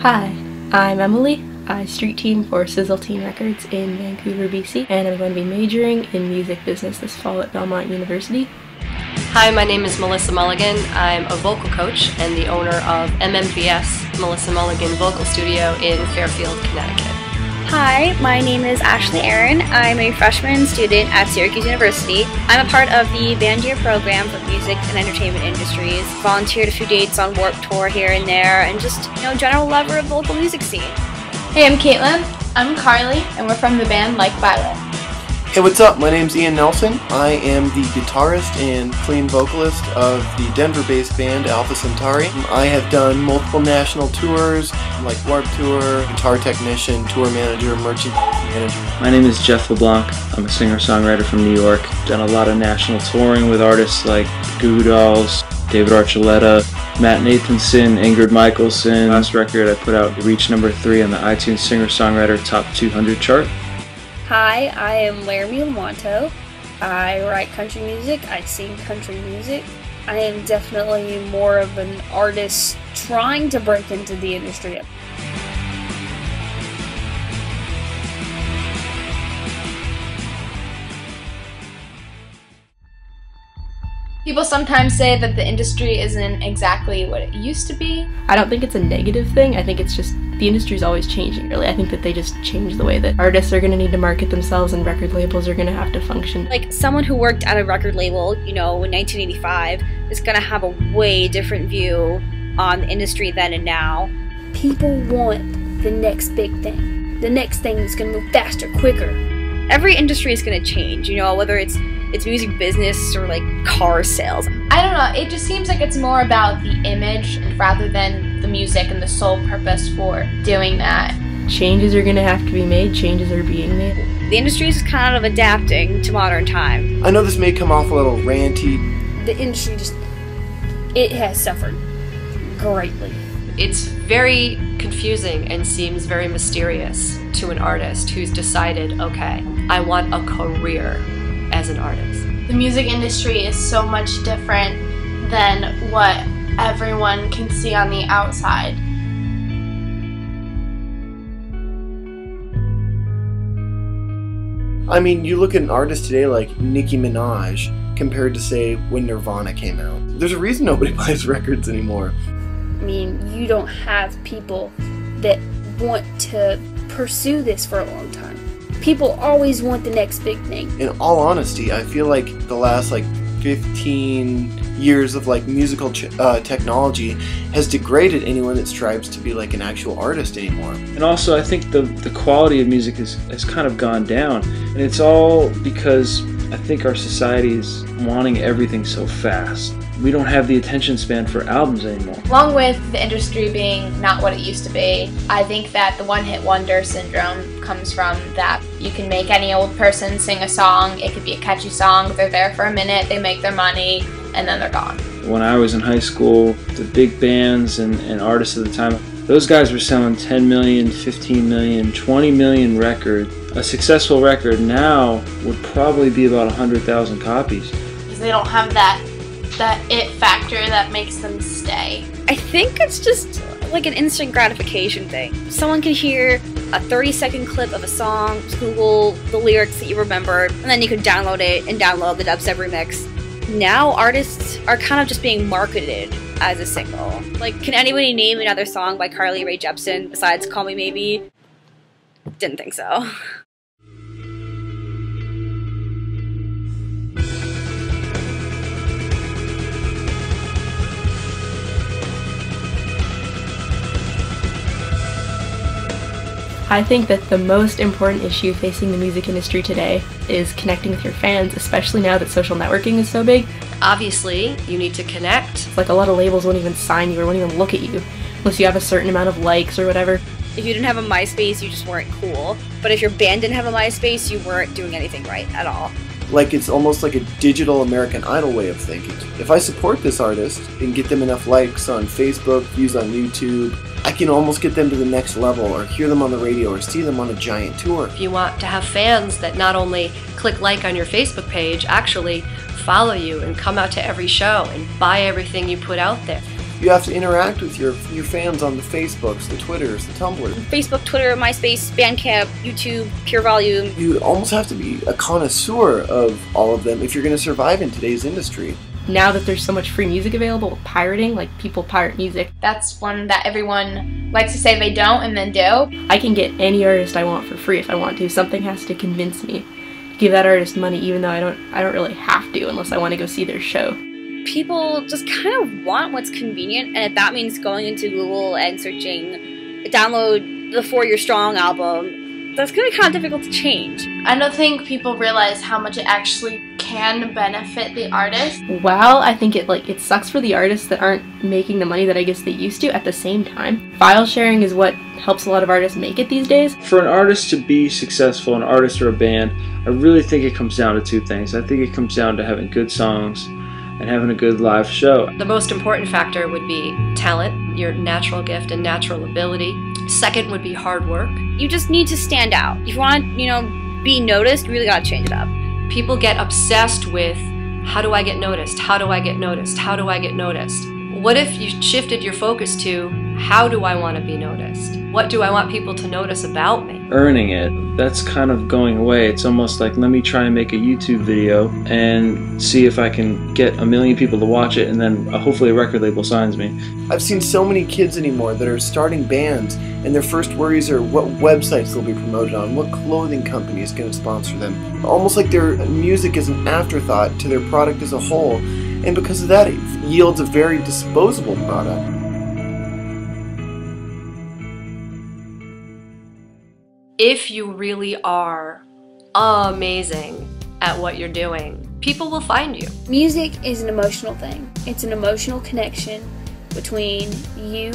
Hi, I'm Emily. I street team for Sizzle Teen Records in Vancouver, BC, and I'm going to be majoring in music business this fall at Belmont University. Hi, my name is Melissa Mulligan. I'm a vocal coach and the owner of MMVS, Melissa Mulligan Vocal Studio in Fairfield, Connecticut. Hi, my name is Ashley Aaron. I'm a freshman student at Syracuse University. I'm a part of the band year program for music and entertainment industries. Volunteered a few dates on Warped Tour here and there, and just, general lover of the local music scene. Hey, I'm Caitlin. I'm Carly, and we're from the band Like Violet. Hey, what's up? My name's Ian Nelson. I am the guitarist and clean vocalist of the Denver-based band Alpha Centauri. I have done multiple national tours, like Warped Tour, guitar technician, tour manager, merchandise manager. My name is Jeff LeBlanc. I'm a singer-songwriter from New York. Done a lot of national touring with artists like Goo Goo Dolls, David Archuleta, Matt Nathanson, Ingrid Michaelson. Last record I put out reached #3 on the iTunes Singer-Songwriter Top 200 chart. Hi, I am Laramie Lamonto. I write country music, I sing country music. I am definitely more of an artist trying to break into the industry. People sometimes say that the industry isn't exactly what it used to be. I don't think it's a negative thing. I think it's just the industry's always changing, really. I think that they just change the way that artists are going to need to market themselves and record labels are going to have to function. Like, someone who worked at a record label, in 1985 is going to have a way different view on the industry then and now. People want the next big thing. The next thing that's going to move faster, quicker. Every industry is going to change, whether it's music business or like car sales. I don't know, it just seems like it's more about the image rather than the music and the sole purpose for doing that. Changes are going to have to be made, changes are being made. The industry is kind of adapting to modern time. I know this may come off a little ranty. The industry it has suffered greatly. It's very confusing and seems very mysterious to an artist who's decided, okay, I want a career as an artist. The music industry is so much different than what everyone can see on the outside. I mean, you look at an artist today like Nicki Minaj compared to, say, when Nirvana came out. There's a reason nobody buys records anymore. I mean, you don't have people that want to pursue this for a long time. People always want the next big thing. In all honesty, I feel like the last 15 years of musical technology has degraded anyone that strives to be like an actual artist anymore. And also I think the quality of music has kind of gone down. And it's all because I think our society is wanting everything so fast. We don't have the attention span for albums anymore. Along with the industry being not what it used to be, I think that the one-hit wonder syndrome comes from that. You can make any old person sing a song, it could be a catchy song, they're there for a minute, they make their money, and then they're gone. When I was in high school, the big bands and artists at the time, those guys were selling 10 million, 15 million, 20 million records. A successful record now would probably be about 100,000 copies. Because they don't have that it factor that makes them stay. I think it's just like an instant gratification thing. Someone can hear a 30-second clip of a song, Google the lyrics that you remembered, and then you can download it and download the dubstep remix. Now artists are kind of just being marketed as a single. Like, can anybody name another song by Carly Rae Jepsen besides Call Me Maybe? Didn't think so. I think that the most important issue facing the music industry today is connecting with your fans, especially now that social networking is so big. Obviously, you need to connect. It's like a lot of labels won't even sign you or won't even look at you unless you have a certain amount of likes or whatever. If you didn't have a MySpace, you just weren't cool. But if your band didn't have a MySpace, you weren't doing anything right at all. Like, it's almost like a digital American Idol way of thinking. If I support this artist and get them enough likes on Facebook, views on YouTube, I can almost get them to the next level, or hear them on the radio, or see them on a giant tour. If you want to have fans that not only click like on your Facebook page, actually follow you and come out to every show and buy everything you put out there. You have to interact with your fans on the Facebooks, the Twitters, the Tumblrs. Facebook, Twitter, MySpace, Bandcamp, YouTube, Pure Volume. You almost have to be a connoisseur of all of them if you're going to survive in today's industry. Now that there's so much free music available with pirating, like people pirate music, That's one that everyone likes to say they don't and then do. I can get any artist I want for free if I want to. Something has to convince me to give that artist money, even though I don't really have to unless I want to go see their show. People just kind of want what's convenient, and if that means going into Google and searching download the For Your Strong album, that's going to be kind of difficult to change. I don't think people realize how much it actually can benefit the artist. While I think it sucks for the artists that aren't making the money that I guess they used to, at the same time, file sharing is what helps a lot of artists make it these days. For an artist to be successful, an artist or a band, I really think it comes down to two things. I think it comes down to having good songs and having a good live show. The most important factor would be talent, your natural gift and natural ability. Second would be hard work. You just need to stand out. If you want to, be noticed, you really got to change it up. People get obsessed with, how do I get noticed? How do I get noticed? How do I get noticed? What if you shifted your focus to, how do I want to be noticed? What do I want people to notice about me? Earning it, that's kind of going away. It's almost like, let me try and make a YouTube video and see if I can get 1 million people to watch it, and then hopefully a record label signs me. I've seen so many kids anymore that are starting bands, and their first worries are what websites they'll be promoted on, what clothing company is going to sponsor them. Almost like their music is an afterthought to their product as a whole, and because of that, it yields a very disposable product. If you really are amazing at what you're doing, people will find you. Music is an emotional thing. It's an emotional connection between you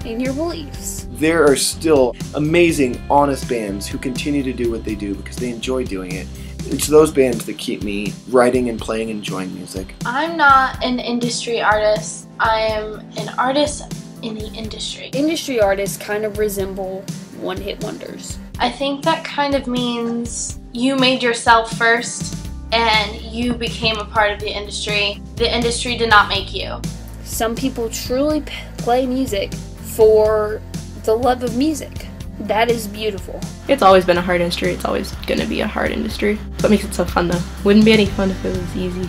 and your beliefs. There are still amazing, honest bands who continue to do what they do because they enjoy doing it. It's those bands that keep me writing and playing and enjoying music. I'm not an industry artist. I am an artist in the industry. Industry artists kind of resemble one-hit wonders. I think that kind of means you made yourself first and you became a part of the industry. The industry did not make you. Some people truly play music for the love of music. That is beautiful. It's always been a hard industry. It's always going to be a hard industry. What makes it so fun, though? Wouldn't be any fun if it was easy.